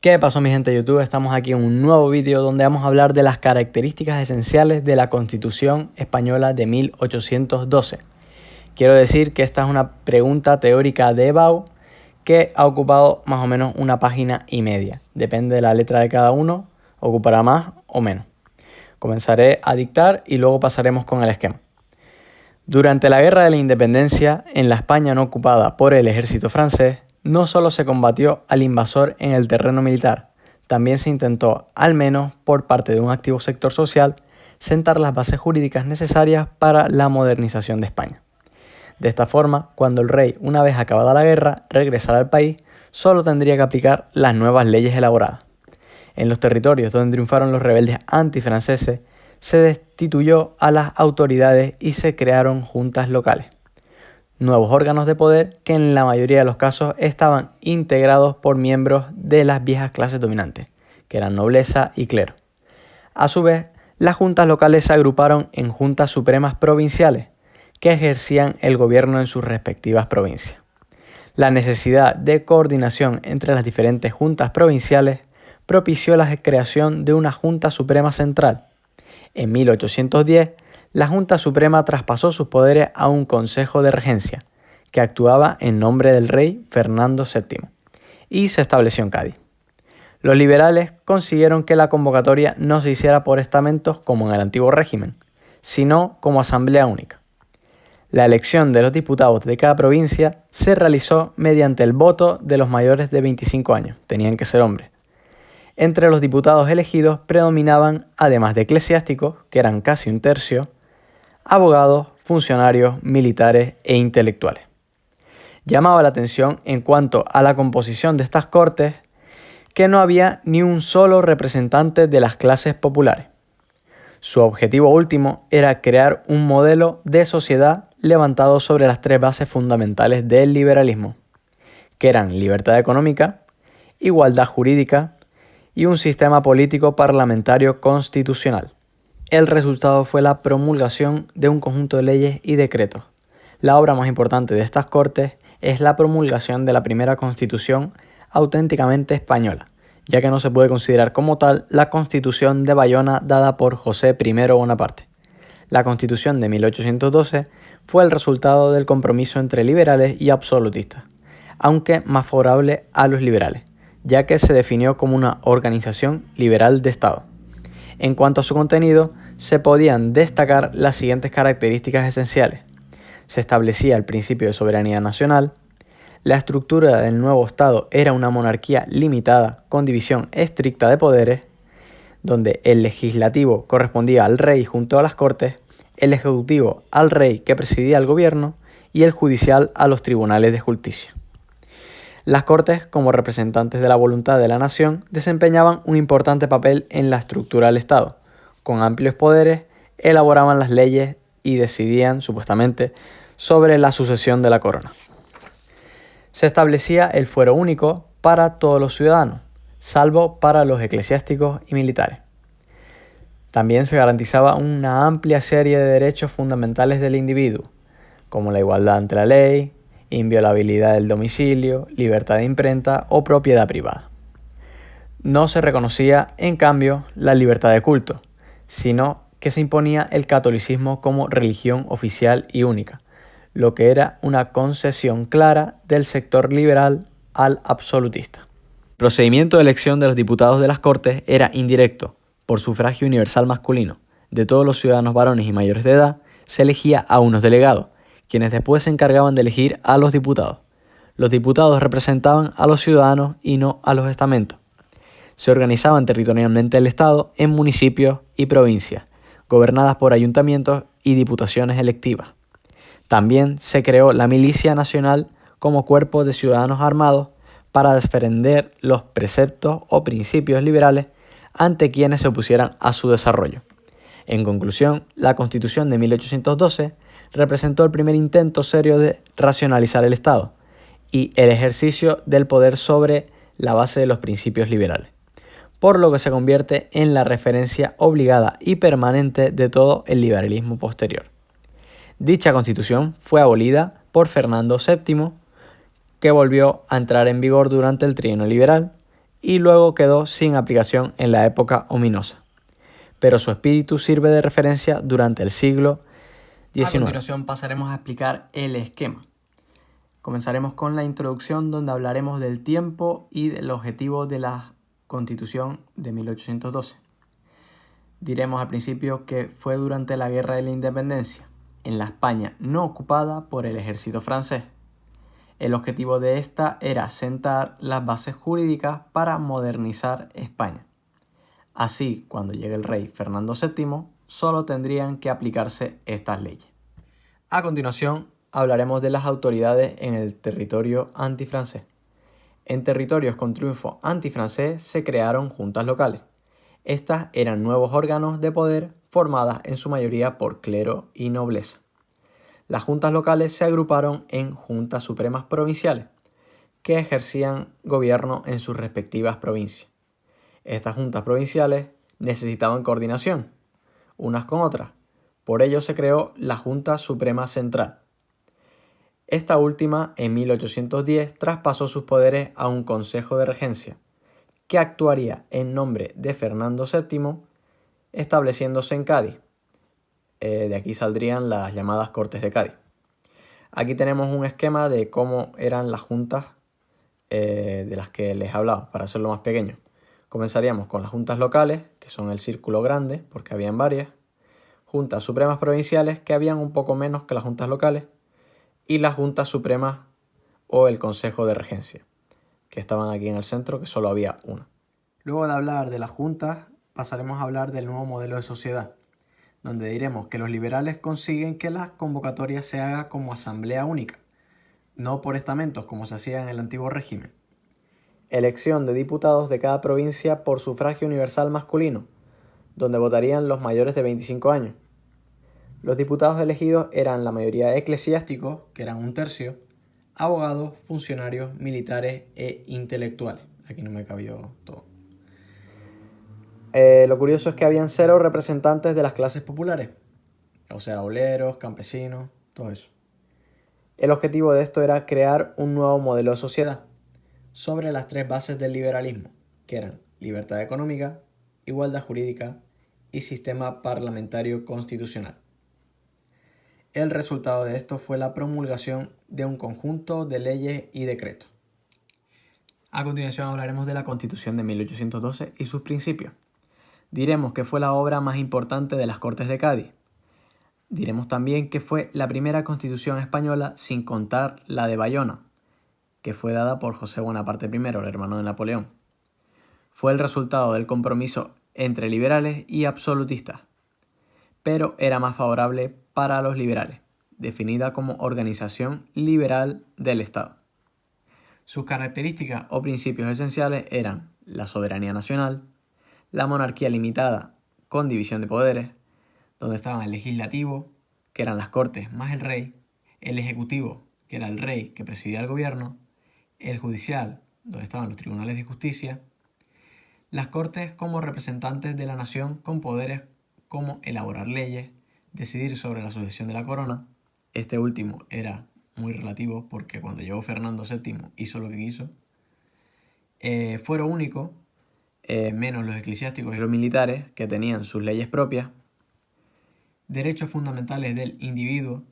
¿Qué pasó, mi gente de YouTube? Estamos aquí en un nuevo vídeo donde vamos a hablar de las características esenciales de la Constitución Española de 1812. Quiero decir que esta es una pregunta teórica de Bau que ha ocupado más o menos una página y media. Depende de la letra de cada uno, ocupará más o menos. Comenzaré a dictar y luego pasaremos con el esquema. Durante la Guerra de la Independencia, en la España no ocupada por el ejército francés, no solo se combatió al invasor en el terreno militar, también se intentó, al menos por parte de un activo sector social, sentar las bases jurídicas necesarias para la modernización de España. De esta forma, cuando el rey, una vez acabada la guerra, regresara al país, solo tendría que aplicar las nuevas leyes elaboradas. En los territorios donde triunfaron los rebeldes antifranceses, se destituyó a las autoridades y se crearon juntas locales. Nuevos órganos de poder que en la mayoría de los casos estaban integrados por miembros de las viejas clases dominantes, que eran nobleza y clero. A su vez, las juntas locales se agruparon en juntas supremas provinciales, que ejercían el gobierno en sus respectivas provincias. La necesidad de coordinación entre las diferentes juntas provinciales propició la creación de una Junta Suprema Central. En 1810, la Junta Suprema traspasó sus poderes a un Consejo de Regencia, que actuaba en nombre del rey Fernando VII, y se estableció en Cádiz. Los liberales consiguieron que la convocatoria no se hiciera por estamentos como en el antiguo régimen, sino como asamblea única. La elección de los diputados de cada provincia se realizó mediante el voto de los mayores de 25 años, tenían que ser hombres. Entre los diputados elegidos predominaban, además de eclesiásticos, que eran casi un tercio, abogados, funcionarios, militares e intelectuales. Llamaba la atención en cuanto a la composición de estas cortes que no había ni un solo representante de las clases populares. Su objetivo último era crear un modelo de sociedad levantado sobre las tres bases fundamentales del liberalismo, que eran libertad económica, igualdad jurídica y un sistema político parlamentario constitucional. El resultado fue la promulgación de un conjunto de leyes y decretos. La obra más importante de estas Cortes es la promulgación de la primera Constitución auténticamente española, ya que no se puede considerar como tal la Constitución de Bayona dada por José I Bonaparte. La Constitución de 1812 fue el resultado del compromiso entre liberales y absolutistas, aunque más favorable a los liberales, ya que se definió como una organización liberal de Estado. En cuanto a su contenido, se podían destacar las siguientes características esenciales. Se establecía el principio de soberanía nacional, la estructura del nuevo Estado era una monarquía limitada con división estricta de poderes, donde el legislativo correspondía al rey junto a las Cortes, el ejecutivo al rey que presidía el gobierno y el judicial a los tribunales de justicia. Las Cortes, como representantes de la voluntad de la nación, desempeñaban un importante papel en la estructura del Estado. Con amplios poderes, elaboraban las leyes y decidían, supuestamente, sobre la sucesión de la corona. Se establecía el fuero único para todos los ciudadanos, salvo para los eclesiásticos y militares. También se garantizaba una amplia serie de derechos fundamentales del individuo, como la igualdad ante la ley, inviolabilidad del domicilio, libertad de imprenta o propiedad privada. No se reconocía, en cambio, la libertad de culto, sino que se imponía el catolicismo como religión oficial y única, lo que era una concesión clara del sector liberal al absolutista. El procedimiento de elección de los diputados de las Cortes era indirecto, por sufragio universal masculino. De todos los ciudadanos varones y mayores de edad, se elegía a unos delegados, quienes después se encargaban de elegir a los diputados. Los diputados representaban a los ciudadanos y no a los estamentos. Se organizaban territorialmente el Estado en municipios y provincias, gobernadas por ayuntamientos y diputaciones electivas. También se creó la Milicia Nacional como cuerpo de ciudadanos armados para defender los preceptos o principios liberales ante quienes se opusieran a su desarrollo. En conclusión, la Constitución de 1812 representó el primer intento serio de racionalizar el Estado y el ejercicio del poder sobre la base de los principios liberales, por lo que se convierte en la referencia obligada y permanente de todo el liberalismo posterior. Dicha Constitución fue abolida por Fernando VII, que volvió a entrar en vigor durante el trienio liberal y luego quedó sin aplicación en la época ominosa, pero su espíritu sirve de referencia durante el siglo XIX. A continuación pasaremos a explicar el esquema. Comenzaremos con la introducción, donde hablaremos del tiempo y del objetivo de la Constitución de 1812. Diremos al principio que fue durante la Guerra de la Independencia, en la España no ocupada por el ejército francés. El objetivo de esta era sentar las bases jurídicas para modernizar España. Así, cuando llegue el rey Fernando VII, solo tendrían que aplicarse estas leyes. A continuación, hablaremos de las autoridades en el territorio antifrancés. En territorios con triunfo antifrancés se crearon juntas locales. Estas eran nuevos órganos de poder formadas en su mayoría por clero y nobleza. Las juntas locales se agruparon en juntas supremas provinciales, que ejercían gobierno en sus respectivas provincias. Estas juntas provinciales necesitaban coordinación, unas con otras. Por ello se creó la Junta Suprema Central. Esta última, en 1810, traspasó sus poderes a un Consejo de Regencia, que actuaría en nombre de Fernando VII, estableciéndose en Cádiz. De aquí saldrían las llamadas Cortes de Cádiz. Aquí tenemos un esquema de cómo eran las juntas de las que les he hablado, para hacerlo más pequeño. Comenzaríamos con las juntas locales, que son el círculo grande, porque habían varias. Juntas supremas provinciales, que habían un poco menos que las juntas locales. Y las juntas supremas o el Consejo de Regencia, que estaban aquí en el centro, que solo había una. Luego de hablar de las juntas, pasaremos a hablar del nuevo modelo de sociedad, donde diremos que los liberales consiguen que la convocatoria se haga como asamblea única, no por estamentos como se hacía en el antiguo régimen. Elección de diputados de cada provincia por sufragio universal masculino, donde votarían los mayores de 25 años. Los diputados elegidos eran la mayoría eclesiásticos, que eran un tercio, abogados, funcionarios, militares e intelectuales. Aquí no me cabió todo. Lo curioso es que habían 0 representantes de las clases populares, o sea, obreros, campesinos, todo eso. El objetivo de esto era crear un nuevo modelo de sociedad sobre las 3 bases del liberalismo, que eran libertad económica, igualdad jurídica y sistema parlamentario constitucional. El resultado de esto fue la promulgación de un conjunto de leyes y decretos. A continuación hablaremos de la Constitución de 1812 y sus principios. Diremos que fue la obra más importante de las Cortes de Cádiz. Diremos también que fue la primera Constitución española sin contar la de Bayona, que fue dada por José Bonaparte I, el hermano de Napoleón. Fue el resultado del compromiso entre liberales y absolutistas, pero era más favorable para los liberales, definida como organización liberal del Estado. Sus características o principios esenciales eran la soberanía nacional, la monarquía limitada con división de poderes, donde estaban el legislativo, que eran las Cortes más el rey, el ejecutivo, que era el rey que presidía el gobierno, el judicial, donde estaban los tribunales de justicia, las Cortes como representantes de la nación con poderes como elaborar leyes, decidir sobre la sucesión de la corona. Este último era muy relativo porque cuando llegó Fernando VII hizo lo que quiso. Fuero único, menos los eclesiásticos y los militares, que tenían sus leyes propias. Derechos fundamentales del individuo,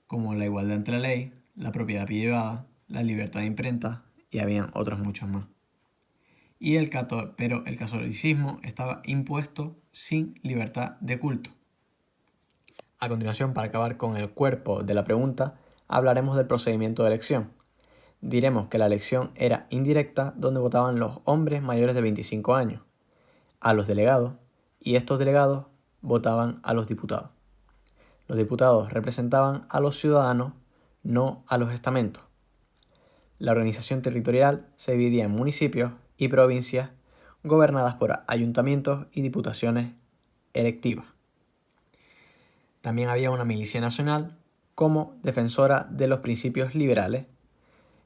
como la igualdad ante la ley, la propiedad privada, la libertad de imprenta, y habían otros muchos más. Pero el catolicismo estaba impuesto sin libertad de culto. A continuación, para acabar con el cuerpo de la pregunta, hablaremos del procedimiento de elección. Diremos que la elección era indirecta, donde votaban los hombres mayores de 25 años, a los delegados, y estos delegados votaban a los diputados. Los diputados representaban a los ciudadanos, no a los estamentos. La organización territorial se dividía en municipios y provincias gobernadas por ayuntamientos y diputaciones electivas. También había una milicia nacional como defensora de los principios liberales,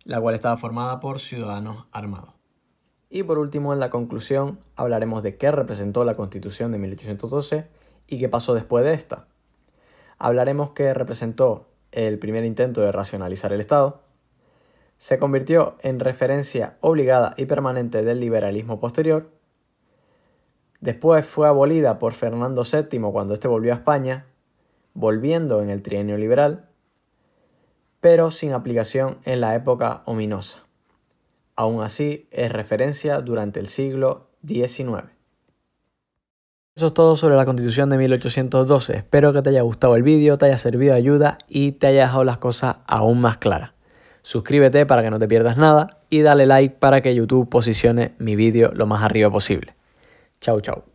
la cual estaba formada por ciudadanos armados. Y por último, en la conclusión, hablaremos de qué representó la Constitución de 1812 y qué pasó después de esta. Hablaremos que representó el primer intento de racionalizar el Estado, Se convirtió en referencia obligada y permanente del liberalismo posterior. Después fue abolida por Fernando VII cuando éste volvió a España, volviendo en el trienio liberal, pero sin aplicación en la época ominosa. Aún así, es referencia durante el siglo XIX. Eso es todo sobre la Constitución de 1812. Espero que te haya gustado el vídeo, te haya servido de ayuda y te haya dejado las cosas aún más claras. Suscríbete para que no te pierdas nada y dale like para que YouTube posicione mi vídeo lo más arriba posible. Chau, chau.